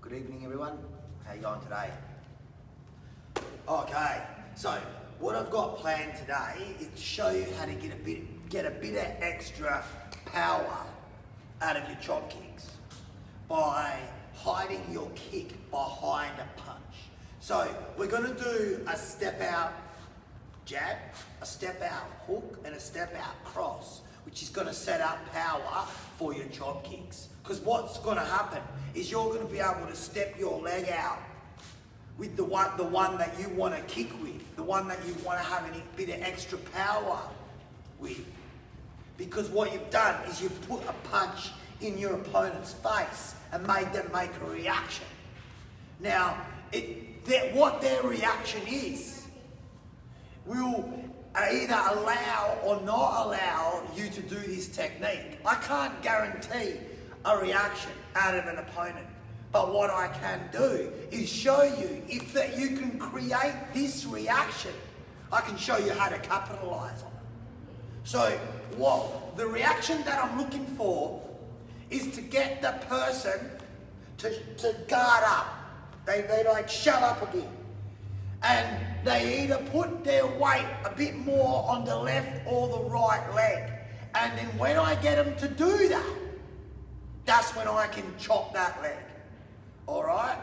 Good evening, everyone. How you going today? Okay, so what I've got planned today is to show you how to get a bit of extra power out of your chop kicks by hiding your kick behind a punch. So we're going to do a step out jab, a step out hook, and a step out cross, which is going to set up power for your chop kicks. Because what's going to happen is you're going to be able to step your leg out with the one that you want to kick with, the one that you want to have a bit of extra power with. Because what you've done is you've put a punch in your opponent's face and made them make a reaction. Now, what their reaction is will either allow or not allow you to do this technique. I can't guarantee a reaction out of an opponent, but what I can do is show you if that you can create this reaction. I can show you how to capitalize on it. So the reaction that I'm looking for is to get the person to guard up. They like shut up a bit. And they either put their weight a bit more on the left or the right leg. And then when I get them to do that, that's when I can chop that leg. All right?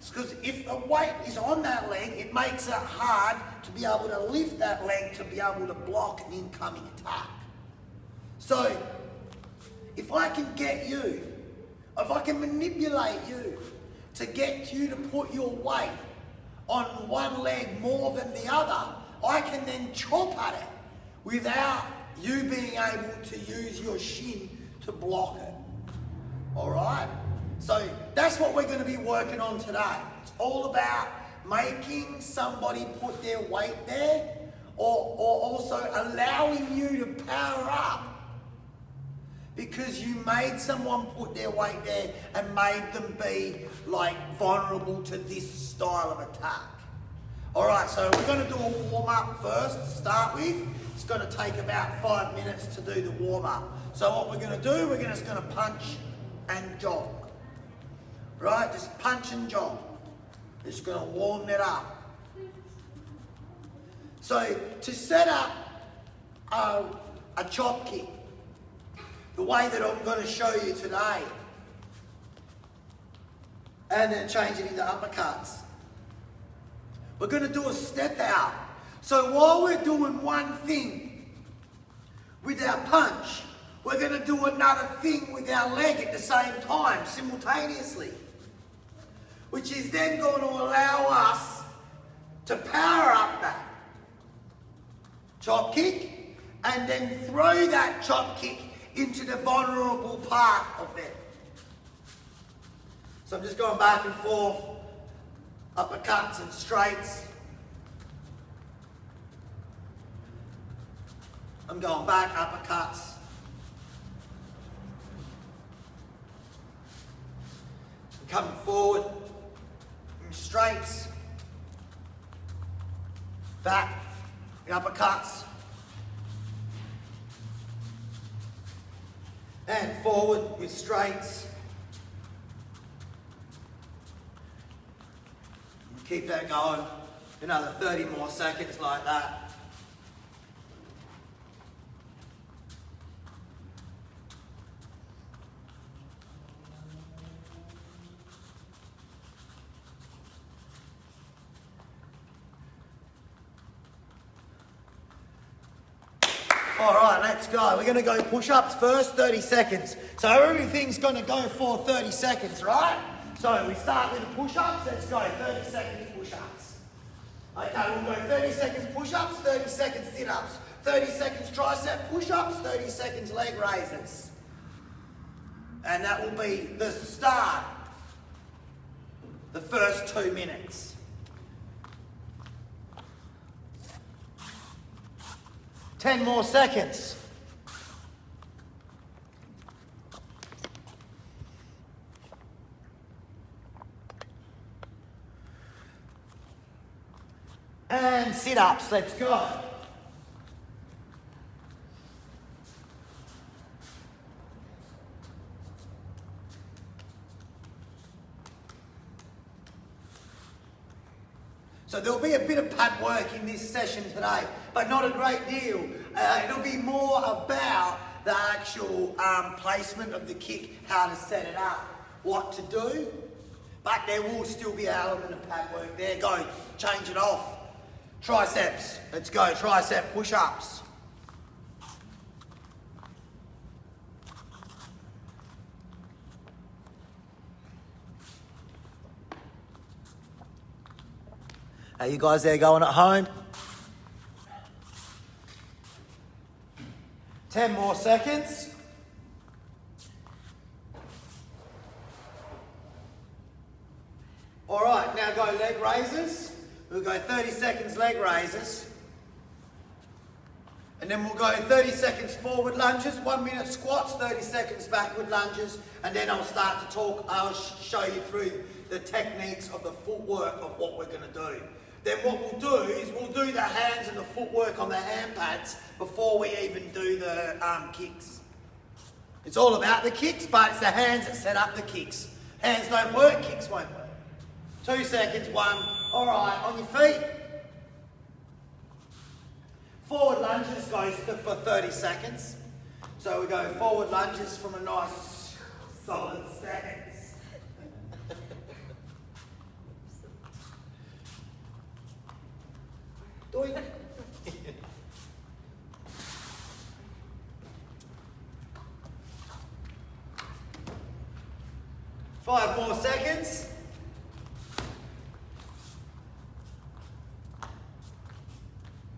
Because if the weight is on that leg, it makes it hard to be able to lift that leg to be able to block an incoming attack. So if I can get you, if I can manipulate you to get you to put your weight on one leg more than the other, I can then chop at it without you being able to use your shin to block it. All right? So that's what we're going to be working on today. It's all about making somebody put their weight there or also allowing you to power up because you made someone put their weight there and made them be like vulnerable to this style of attack. All right, so we're going to do a warm-up first to start with. It's going to take about 5 minutes to do the warm-up. So what we're going to do, we're just going to punch and jog. Right, just punch and jog. Just going to warm it up. So to set up a chop kick, the way that I'm going to show you today, and then change it into uppercuts. We're going to do a step out. So while we're doing one thing with our punch, we're going to do another thing with our leg at the same time, simultaneously. Which is then going to allow us to power up that chop kick and then throw that chop kick into the vulnerable part of them. So I'm just going back and forth, uppercuts and straights. I'm going back, uppercuts. I'm coming forward, straights, back, uppercuts, and forward with straights. Keep that going, another 30 more seconds like that. All right, let's go. We're going to go push-ups first, 30 seconds. So everything's going to go for 30 seconds, right? So we start with the push-ups. Let's go, 30 seconds push-ups. Okay, we'll go 30 seconds push-ups, 30 seconds sit-ups, 30 seconds tricep push-ups, 30 seconds leg raises. And that will be the start, the first 2 minutes. 10 more seconds. And sit-ups, let's go. So there'll be a bit of pad work in this session today, but not a great deal. It'll be more about the actual placement of the kick, how to set it up, what to do. But there will still be an element of pad work there. Go, change it off. Triceps, let's go, tricep push-ups. Are you guys there going at home? 10 more seconds. All right, now go leg raises. We'll go 30 seconds leg raises. And then we'll go 30 seconds forward lunges, 1 minute squats, 30 seconds backward lunges, and then I'll start to talk, I'll show you through the techniques of the footwork of what we're gonna do. Then what we'll do is we'll do the hands and the footwork on the hand pads before we even do the kicks. It's all about the kicks, but it's the hands that set up the kicks. Hands don't work, kicks won't work. 2 seconds, 1. All right, on your feet. Forward lunges goes for 30 seconds. So we go forward lunges from a nice solid stance. Doink. 5 more seconds.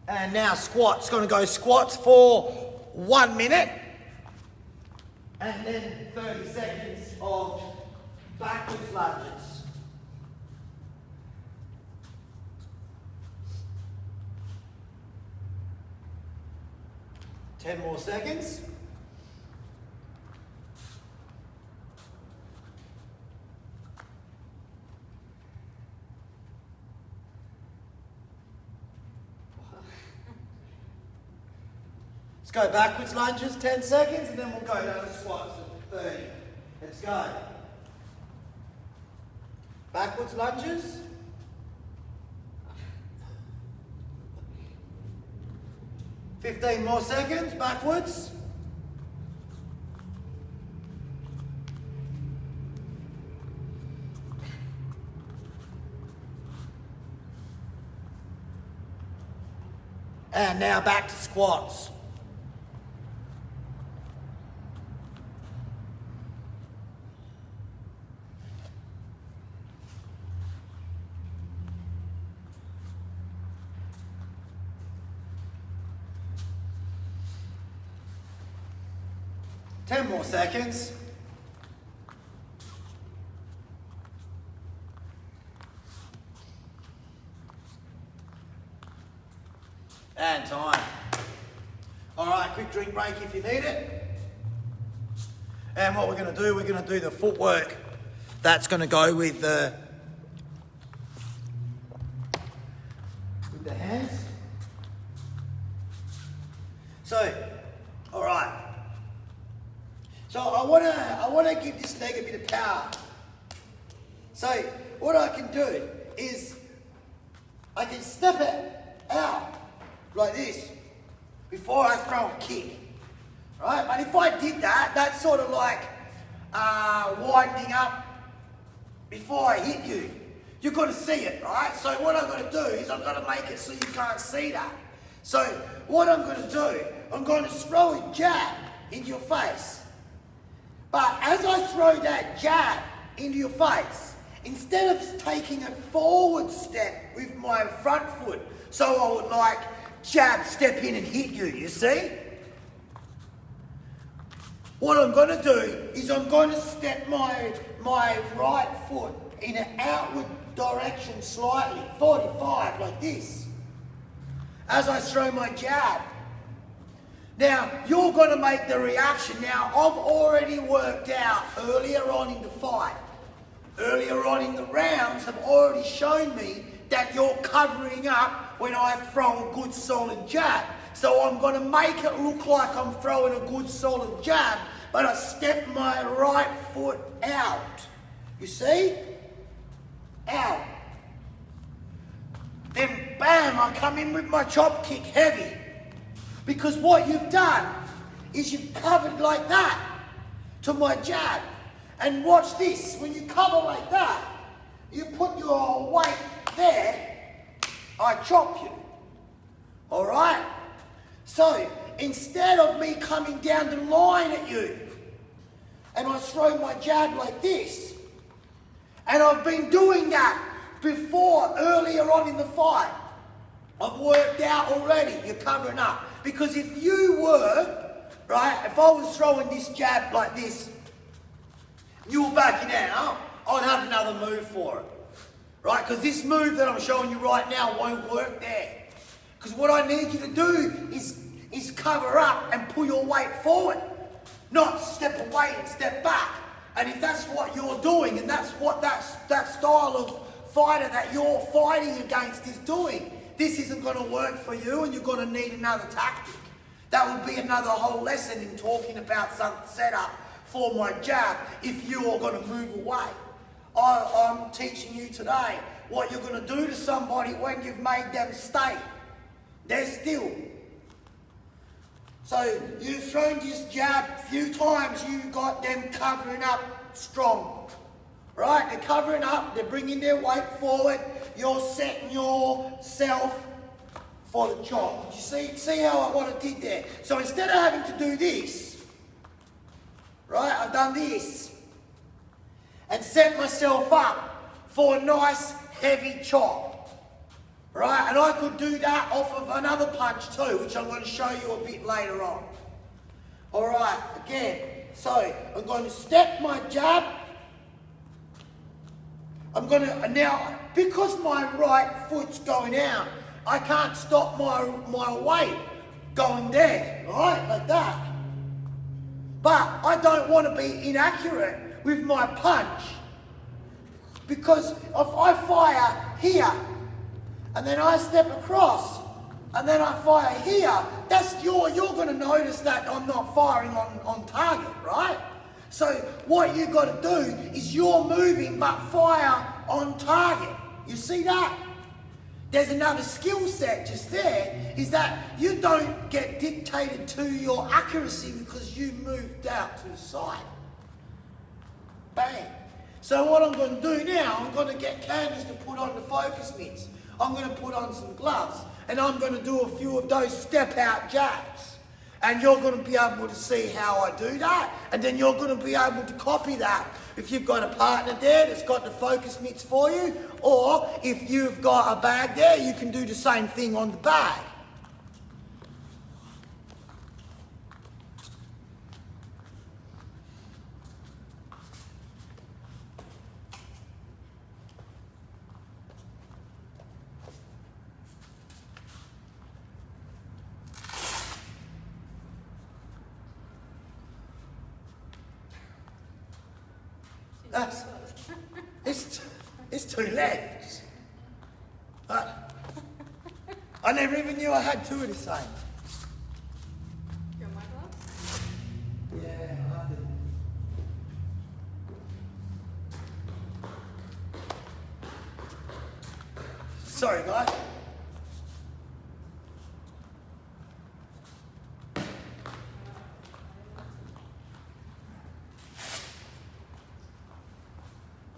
And now squats. Going to go squats for 1 minute. And then 30 seconds of backwards lunges. Ten more seconds. Let's go backwards lunges, 10 seconds, and then we'll go down to squats at 30. Let's go. Backwards lunges. Fifteen more seconds, backwards. And now back to squats. Ten more seconds. And time. All right, quick drink break if you need it. And what we're going to do, we're going to do the footwork. That's going to go with the hands. So, all right. So I want to give this leg a bit of power. So what I can do is I can step it out like this before I throw a kick, right? But if I did that, that's sort of like winding up before I hit you. You've got to see it, right? So what I've got to do is I've got to make it so you can't see that. So what I'm going to do, I'm going to throw a jab into your face. But as I throw that jab into your face, instead of taking a forward step with my front foot, so I would like jab, step in and hit you, you see? What I'm going to do is I'm going to step my right foot in an outward direction slightly, 45, like this, as I throw my jab. Now, you're going to make the reaction. Now, I've already worked out earlier on in the fight, earlier on in the rounds have already shown me that you're covering up when I throw a good solid jab. So I'm going to make it look like I'm throwing a good solid jab, but I step my right foot out. You see? Out. then bam, I come in with my chop kick heavy. Because what you've done is you've covered like that to my jab. And watch this, when you cover like that, you put your weight there, I chop you. All right? So instead of me coming down the line at you, and I throw my jab like this, and I've been doing that before, earlier on in the fight, I've worked out already, you're covering up. Because if you were, right, if I was throwing this jab like this, you were backing out, I'd have another move for it. Right? Because this move that I'm showing you right now won't work there. Because what I need you to do is cover up and pull your weight forward. Not step away and step back. And if that's what you're doing, and that's what that style of fighter that you're fighting against is doing, this isn't going to work for you, and you're going to need another tactic. That would be another whole lesson in talking about some setup for my jab if you are going to move away. I'm teaching you today what you're going to do to somebody when you've made them stay. They're still. So you've thrown this jab a few times, you got them covering up strong. Right? They're covering up, they're bringing their weight forward, you're setting yourself for the chop. Did you see how what I did there? So instead of having to do this, right, I've done this and set myself up for a nice heavy chop. Right, and I could do that off of another punch too, which I'm going to show you a bit later on. All right, again, so I'm going to step my jab. I'm going to, now, because my right foot's going out, I can't stop my weight going there, right, like that. But I don't want to be inaccurate with my punch, because if I fire here, and then I step across, and then I fire here, you're going to notice that I'm not firing on target, right? So what you've got to do is you're moving but fire on target. You see that? There's another skill set just there, is that you don't get dictated to your accuracy because you moved out to the side. Bang. So what I'm going to do now, I'm going to get Candace to put on the focus mitts. I'm going to put on some gloves, and I'm going to do a few of those step-out jabs. And you're going to be able to see how I do that, and then you're going to be able to copy that. If you've got a partner there that's got the focus mitts for you, or if you've got a bag there, you can do the same thing on the bag. It's two left. I never even knew I had two of the same. You want my gloves? Yeah, I do. Sorry, guys.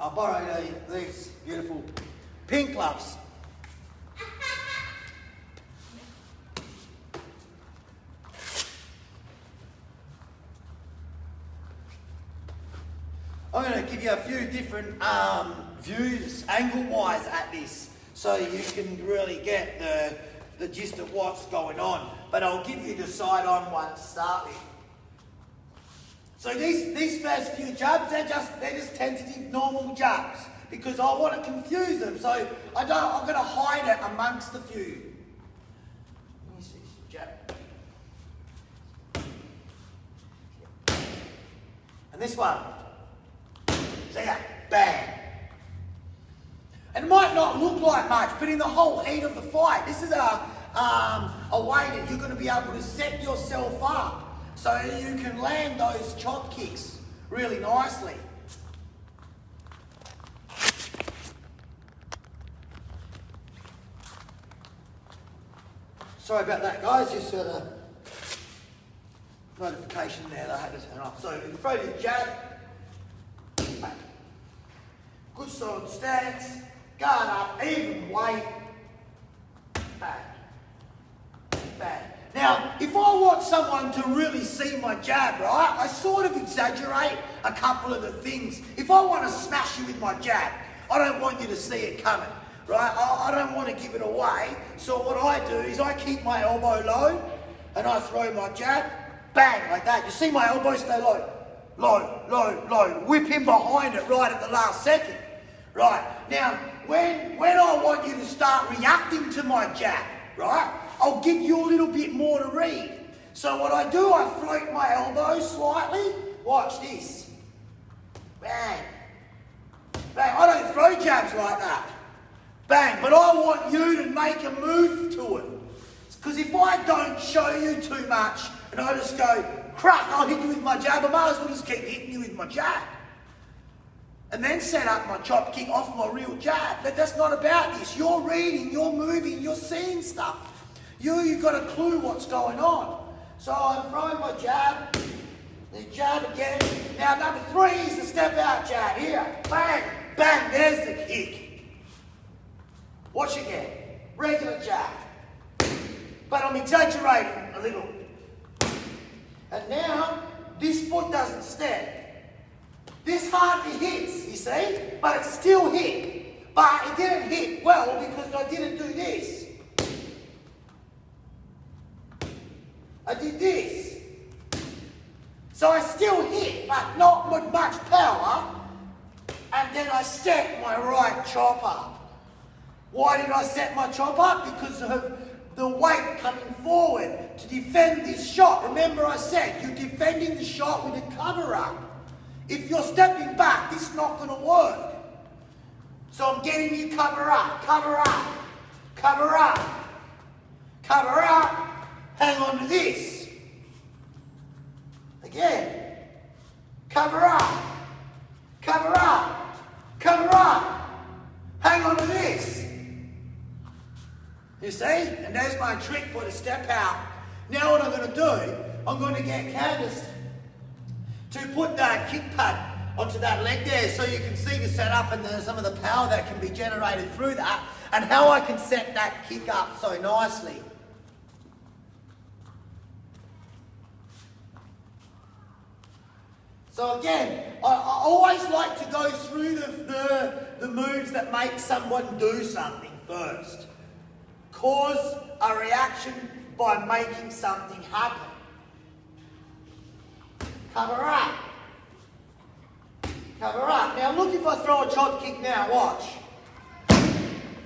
I borrowed these beautiful pink gloves. I'm going to give you a few different views, angle-wise, at this, so you can really get the gist of what's going on. But I'll give you the side-on one to start with. So these first few jabs, they're just tentative, normal jabs, because I want to confuse them. So I'm going to hide it amongst the few. Let me see, jab. And this one. See that? Bang. And it might not look like much, but in the whole heat of the fight, this is a way that you're going to be able to set yourself up so you can land those chop kicks really nicely. Sorry about that, guys. Just got a notification there that I had to turn off. So in front of your jab, bang. Good solid stance, guard up, even weight, bang, bang. Now, if I want someone to really see my jab, right, I sort of exaggerate a couple of the things. If I want to smash you with my jab, I don't want you to see it coming, right? I don't want to give it away. So what I do is I keep my elbow low and I throw my jab, bang, like that. You see my elbow stay low, low, low, low. Whip him behind it right at the last second. Right, now, when I want you to start reacting to my jab, right, I'll give you a little bit more to read. So what I do, I float my elbow slightly. Watch this. Bang. Bang. I don't throw jabs like that. Bang. But I want you to make a move to it. Because if I don't show you too much and I just go, crack, I'll hit you with my jab, I might as well just keep hitting you with my jab. And then set up my chop kick off my real jab. But that's not about this. You're reading, you're moving, you're seeing stuff. You've got a clue what's going on. So I'm throwing my jab, the jab again. Now number 3 is the step out jab. Here, bang, bang, there's the kick. Watch again, regular jab. But I'm exaggerating a little. And now, this foot doesn't step. This hardly hits, you see, but it still hit. But it didn't hit well because I didn't do this. I did this. So I still hit, but not with much power. And then I set my right chop up. Why did I set my chop up? Because of the weight coming forward to defend this shot. Remember I said, you're defending the shot with a cover up. If you're stepping back, this is not going to work. So I'm getting you cover up, cover up, cover up, cover up. Hang on to this. Again. Cover up, cover up, cover up. Hang on to this. You see? And there's my trick for the step out. Now what I'm going to do, I'm going to get Candace to put that kick pad onto that leg there so you can see the setup and some of the power that can be generated through that and how I can set that kick up so nicely. So again, I always like to go through the moves that make someone do something first. Cause a reaction by making something happen. Cover up. Cover up. Now look, if I throw a chop kick now, watch.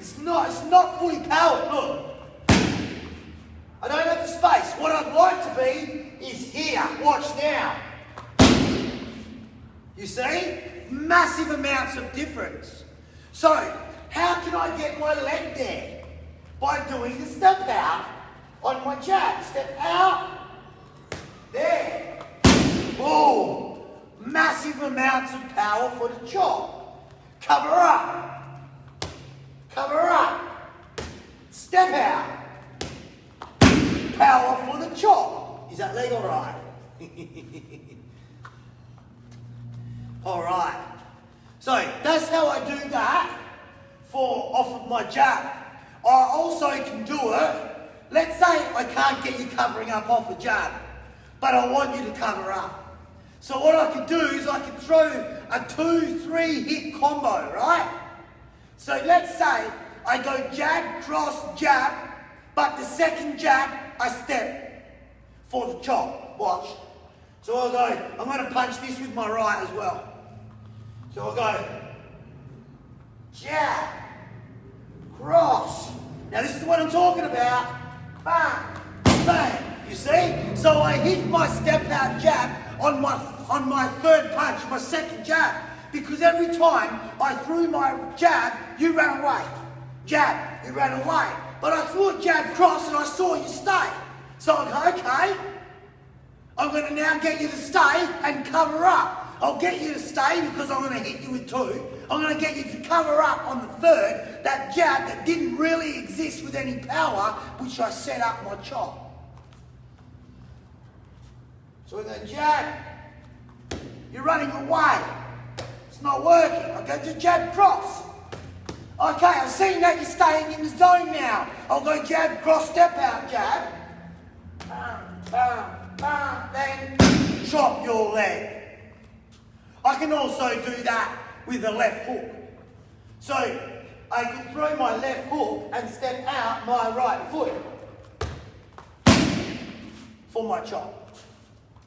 It's not fully powered, look. I don't have the space. What I'd like to be is here. Watch now. You see? Massive amounts of difference. So, how can I get my leg there? By doing the step out on my jab. Step out. There. Boom. Massive amounts of power for the chop. Cover up. Cover up. Step out. Power for the chop. Is that leg all right? All right. So that's how I do that off of my jab. I also can do it. Let's say I can't get you covering up off a jab, but I want you to cover up. So what I can do is I can throw a 2-3 hit combo, right? So let's say I go jab, cross, jab, but the second jab I step for the chop. Watch. So I'll go, I'm going to punch this with my right as well. So I'll go jab, cross. Now this is what I'm talking about. Bang, bang. You see? So I hit my step out jab on my third punch, my second jab. Because every time I threw my jab, you ran away. Jab, you ran away. But I threw a jab cross and I saw you stay. So I go, okay, I'm going to now get you to stay and cover up. I'll get you to stay because I'm going to hit you with two. I'm going to get you to cover up on the third, that jab that didn't really exist with any power, which I set up my chop. So with a jab, you're running away. It's not working. I go to jab cross. Okay, I've seen that you're staying in the zone now. I'll go jab cross, step out jab. Then chop your leg. I can also do that with a left hook. So I can throw my left hook and step out my right foot for my chop.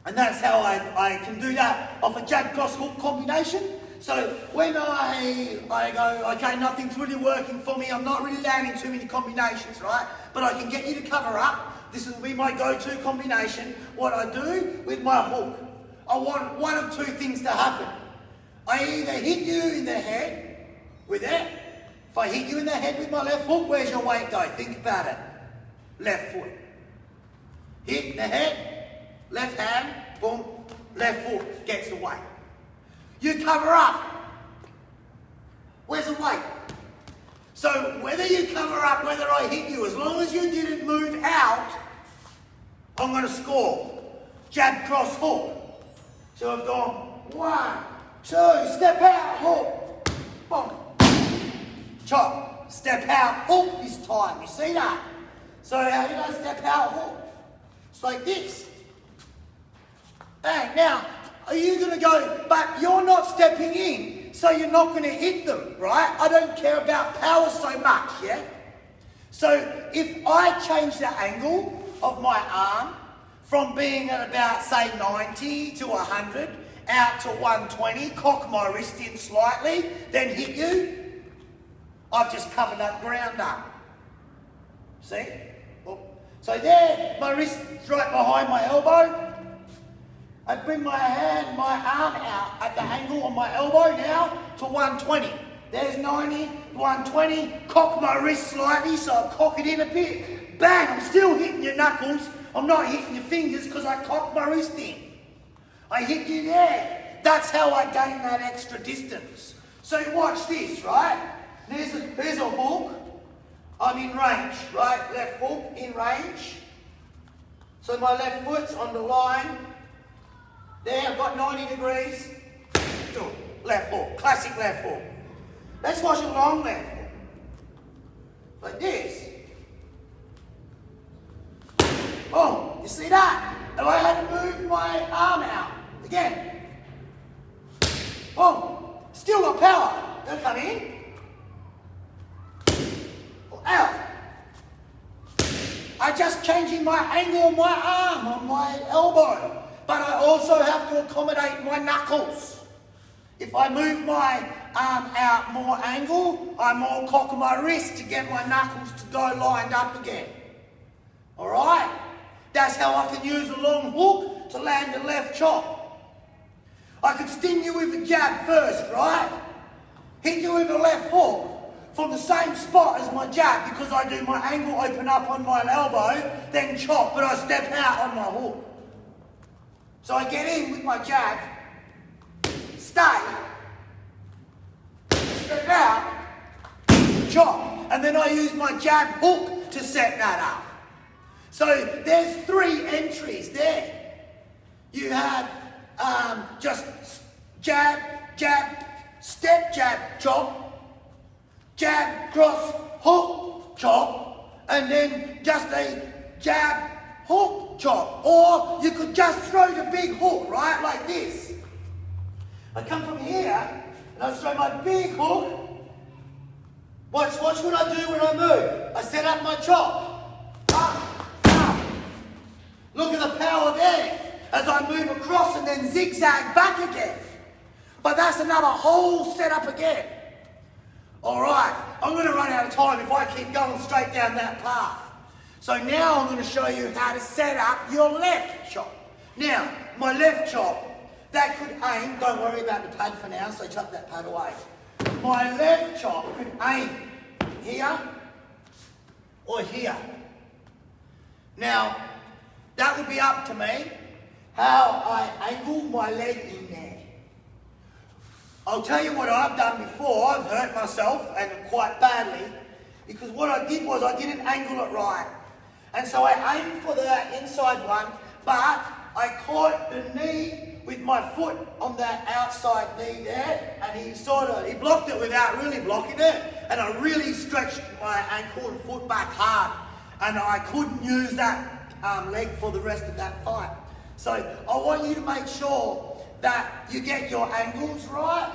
And that's how I can do that off a jab cross hook combination. So when I go, okay, nothing's really working for me, I'm not really landing too many combinations, right? But I can get you to cover up. This will be my go-to combination. What I do with my hook, I want one of two things to happen. I either hit you in the head with it. If I hit you in the head with my left hook, where's your weight go? Think about it. Left foot. Hit in the head, left hand, boom, left foot gets the weight. You cover up. Where's the weight? So whether you cover up, whether I hit you, as long as you didn't move out, I'm going to score. Jab, cross, hook. So I've gone 1, 2, step out, hook. Boom. Chop. Step out, hook this time. You see that? So how do I step out, hook? It's like this. Bang. Now, are you going to go, but you're not stepping in, so you're not going to hit them, right? I don't care about power so much, yeah? So if I change the angle of my arm from being at about, say, 90 to 100, out to 120, cock my wrist in slightly, then hit you, I've just covered that ground up. See? So there, my wrist's right behind my elbow. I bring my arm out at the angle on my elbow now to 120. There's 90, 120, cock my wrist slightly, so I cock it in a bit. Bang, I'm still hitting your knuckles. I'm not hitting your fingers because I cocked my wrist in. I hit you there. That's how I gain that extra distance. So watch this, right? There's a hook. I'm in range, right? Left hook, in range. So my left foot's on the line. There, I've got 90 degrees. Left hook, classic left hook. Let's watch a long left hook. Like this. Oh, you see that? And I had to move my arm out. Again. Oh, still got power. Don't come in. Out. I'm just changing my angle on my arm, on my elbow. But I also have to accommodate my knuckles. If I move my arm out more angle, I more cock my wrist to get my knuckles to go lined up again. Alright? That's how I can use a long hook to land a left chop. I could sting you with a jab first, right? Hit you with a left hook from the same spot as my jab because I do my angle open up on my elbow, then chop, but I step out on my hook. So I get in with my jab, stay, step out, chop, and then I use my jab hook to set that up. So there's 3 entries there. You have just jab, jab, step, jab, chop, jab, cross, hook, chop, and then just a jab, hook, chop. Or you could just throw the big hook, right, like this. I come from here, and I throw my big hook. Watch what I do when I move. I set up my chop. Up, up. Look at the power there as I move across and then zigzag back again. But that's another whole setup again. All right, I'm going to run out of time if I keep going straight down that path. So now I'm going to show you how to set up your left chop. Now, my left chop, that could aim, don't worry about the pad for now, so chuck that pad away. My left chop could aim here or here. Now, that would be up to me how I angle my leg in there. I'll tell you what I've done before. I've hurt myself, and quite badly, because what I did was I didn't angle it right. And so I aimed for the inside one, but I caught the knee with my foot on that outside knee there, and he blocked it without really blocking it, and I really stretched my ankle and foot back hard, and I couldn't use that leg for the rest of that fight. So I want you to make sure that you get your angles right.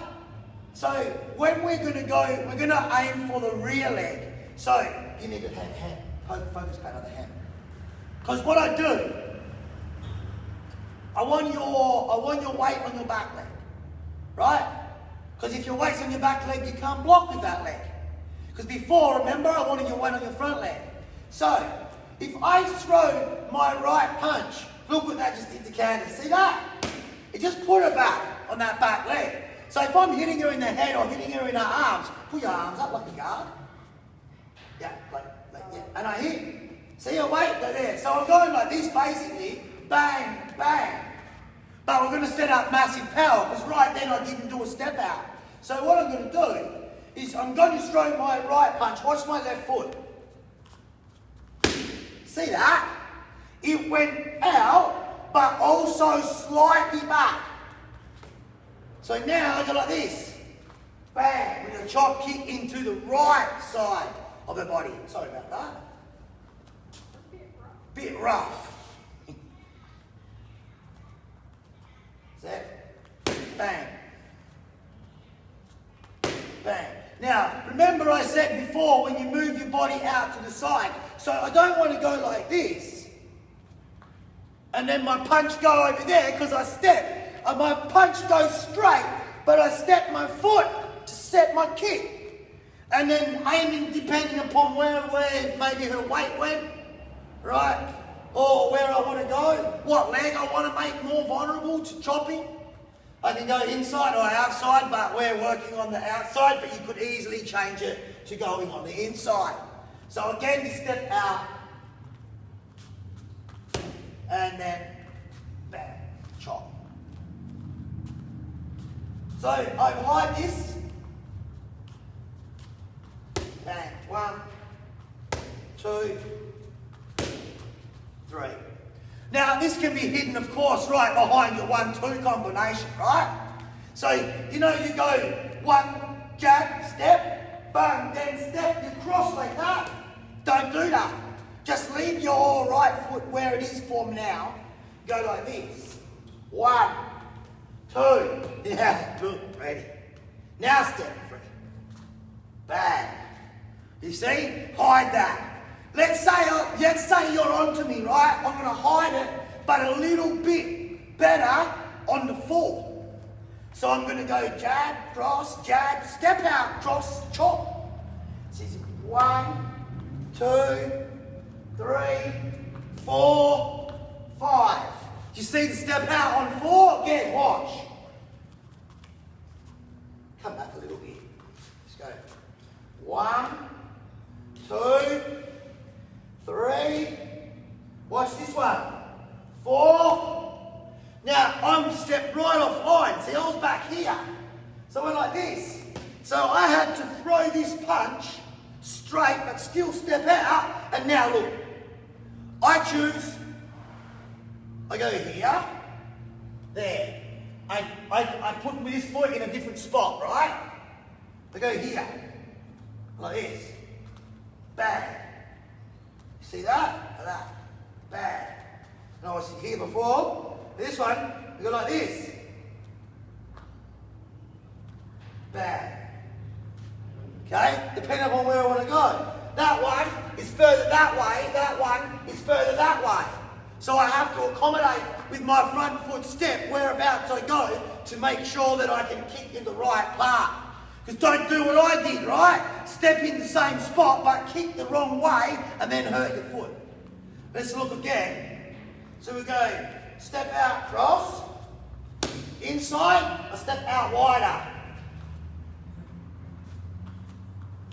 So when we're going to aim for the rear leg. So you need to focus back on the hand. Because what I do, I want your weight on your back leg, right? Because if your weight's on your back leg, you can't block with that leg. Because before, remember, I wanted your weight on your front leg. So if I throw my right punch, look what that just did to Candace. See that? It just put her back on that back leg. So if I'm hitting her in the head or hitting her in her arms, put your arms up like a guard. Yeah, like yeah. And I hit. See your weight go there. So I'm going like this basically. Bang, bang. But we're going to set up massive power, because right then I didn't do a step out. So what I'm going to do is I'm going to throw my right punch. Watch my left foot. See that? It went out, but also slightly back. So now I go like this. Bang, with a chop kick into the right side of her body. Sorry about that. Bit rough. Bang. Bang. Now, remember I said before, when you move your body out to the side, so I don't want to go like this, and then my punch go over there, because I step, and my punch goes straight, but I step my foot to set my kick, and then aiming depending upon where maybe her weight went, right? Or where I want to go, what leg I want to make more vulnerable to chopping. I can go inside or outside, but we're working on the outside, but you could easily change it to going on the inside. So again, step out, and then bang, chop. So I hide this, bang, 1, 2, 3. Now, this can be hidden, of course, right behind your 1-2 combination, right? So, you know, you go 1 jab, step, bang, then step, you cross like that. Don't do that. Just leave your right foot where it is for now. Go like this. 1, 2. Yeah, good, ready. Now step 3. Bang. You see? Hide that. Let's say you're onto me, right? I'm going to hide it, but a little bit better on the fall. So I'm going to go jab, cross, jab, step out, cross, chop. So 1, 2, 3, 4, 5. Do you see the step out on 4? Again, watch. Come back a little bit. Let's go. 1, 2, 3, watch this one, 4. Now I'm stepped right off line. See, I was back here. So I went like this. So I had to throw this punch straight but still step out. And now look, I choose, I go here, there. I put this foot in a different spot, right? I go here, like this, bang. See that? Like that. Bang. And I was here before. This one, we go like this. Bang. Okay? Depending on where I want to go. That one is further that way. That one is further that way. So I have to accommodate with my front foot step whereabouts I go to make sure that I can kick in the right part. Because don't do what I did, right? Step in the same spot, but kick the wrong way and then hurt your foot. Let's look again. So we go step out, cross. Inside, I step out wider.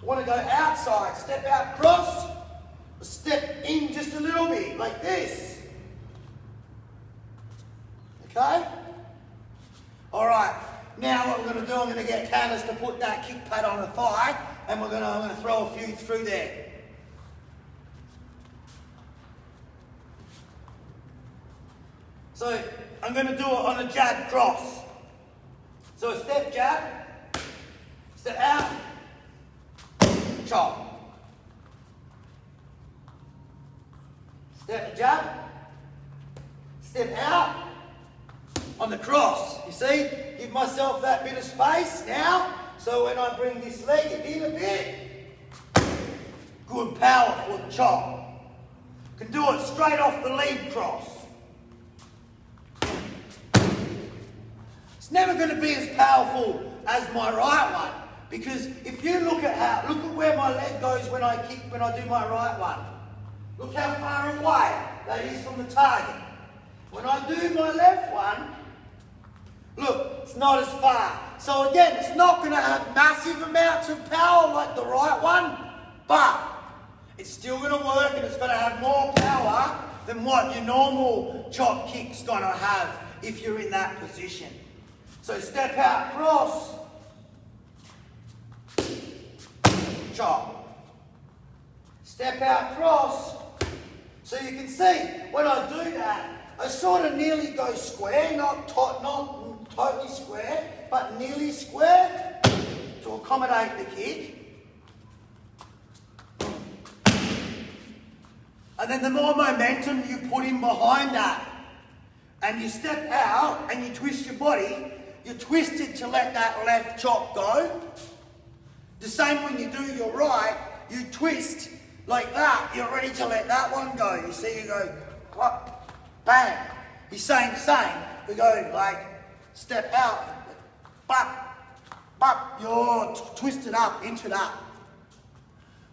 I want to go outside, step out, cross. Step in just a little bit, like this. Okay? All right. now what we're going to do, I'm going to get Candace to put that kick pad on her thigh, and I'm going to throw a few through there. So I'm going to do it on a jab cross. So a step jab, step out, chop. Step jab, step out on the cross. You see, give myself that bit of space now. So when I bring this leg in a bit, good power for the chop. Can do it straight off the lead cross. It's never going to be as powerful as my right one, because if you look at where my leg goes when I do my right one. Look how far away that is from the target. When I do my left one, look, it's not as far. So again, it's not going to have massive amounts of power like the right one, but it's still going to work, and it's going to have more power than what your normal chop kick's going to have if you're in that position. So step out, cross, chop. Step out, cross. So you can see, when I do that, I sort of nearly go square, not totally square, but nearly square to accommodate the kick. And then the more momentum you put in behind that, and you step out and you twist your body, you're twisted to let that left chop go. The same when you do your right, you twist like that, you're ready to let that one go. You see, you go, what? Bang. He's saying the same. We go like, step out, but you're twisted up into that.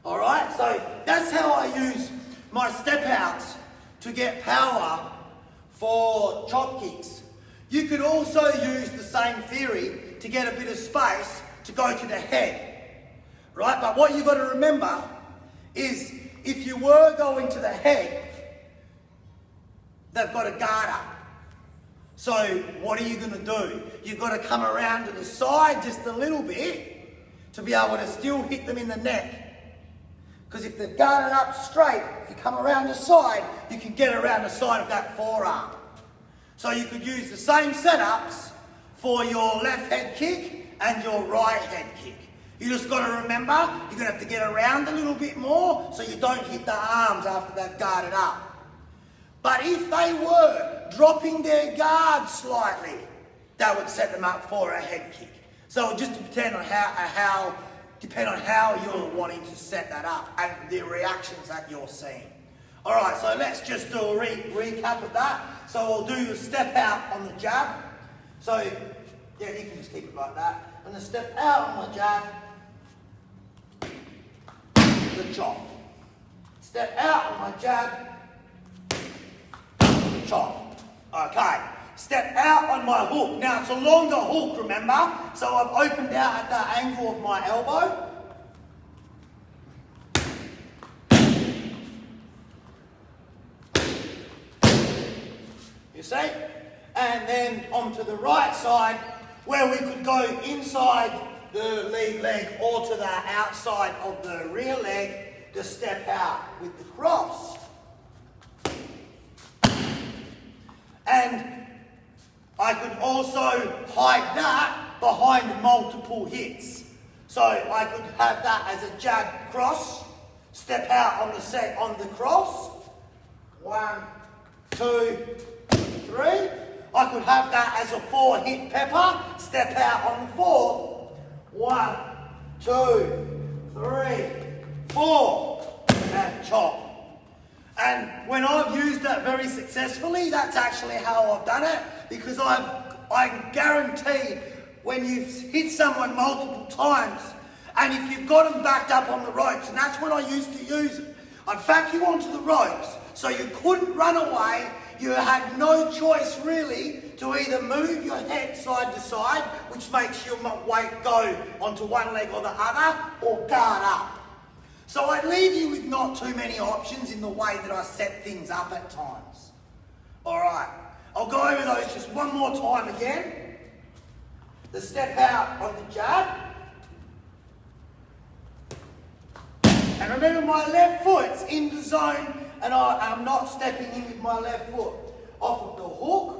All right, so that's how I use my step outs to get power for chop kicks. You could also use the same theory to get a bit of space to go to the head, right? But what you've got to remember is if you were going to the head, they've got a guard up. So what are you going to do? You've got to come around to the side just a little bit to be able to still hit them in the neck. Because if they've guarded up straight, if you come around the side, you can get around the side of that forearm. So you could use the same setups for your left head kick and your right head kick. You just got to remember, you're going to have to get around a little bit more so you don't hit the arms after they've guarded up. But if they were dropping their guard slightly, that would set them up for a head kick. So it would just depend on how you're wanting to set that up and the reactions that you're seeing. All right, so let's just do a recap of that. So we'll do the step out on the jab. So, yeah, you can just keep it like that. And the step out on my jab, the chop. Step out on my jab, chop. Okay, step out on my hook. Now it's a longer hook, remember? So I've opened out at the angle of my elbow. You see? And then onto the right side, where we could go inside the lead leg or to the outside of the rear leg to step out with the cross. And I could also hide that behind multiple hits. So I could have that as a jab cross, step out on the cross. 1, 2, 3. I could have that as a 4-hit pepper, step out on the 4th. 1, 2, 3, 4, and chop. And when I've used that very successfully, that's actually how I've done it, because I guarantee when you've hit someone multiple times, and if you've got them backed up on the ropes, and that's when I used to use it, I'd back you onto the ropes so you couldn't run away. You had no choice really to either move your head side to side, which makes your weight go onto one leg or the other, or guard up. So I'd leave you with not too many options in the way that I set things up at times. All right, I'll go over those just one more time again. the step out on the jab. And remember, my left foot's in the zone, and I'm not stepping in with my left foot. Off of the hook.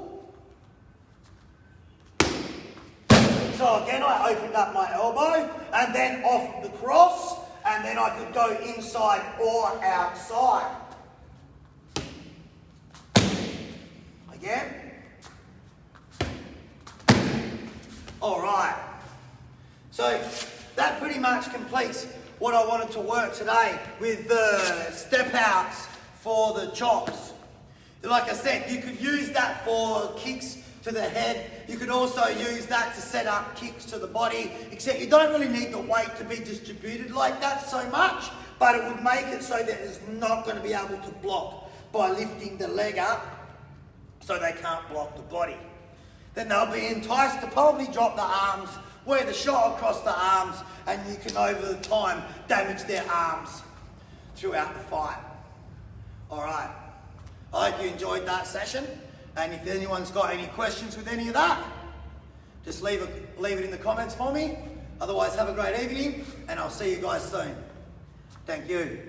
So again, I opened up my elbow, and then off of the cross, and then I could go inside or outside. Again. All right. So that pretty much completes what I wanted to work today with the step outs for the chops. Like I said, you could use that for kicks to the head. You could also use that to set up kicks to the body, except you don't really need the weight to be distributed like that so much, but it would make it so that it's not going to be able to block by lifting the leg up so they can't block the body. Then they'll be enticed to probably drop the arms, wear the shot across the arms, and you can over time damage their arms throughout the fight. All right, I hope you enjoyed that session, and if anyone's got any questions with any of that, just leave it in the comments for me. Otherwise, have a great evening, and I'll see you guys soon. Thank you.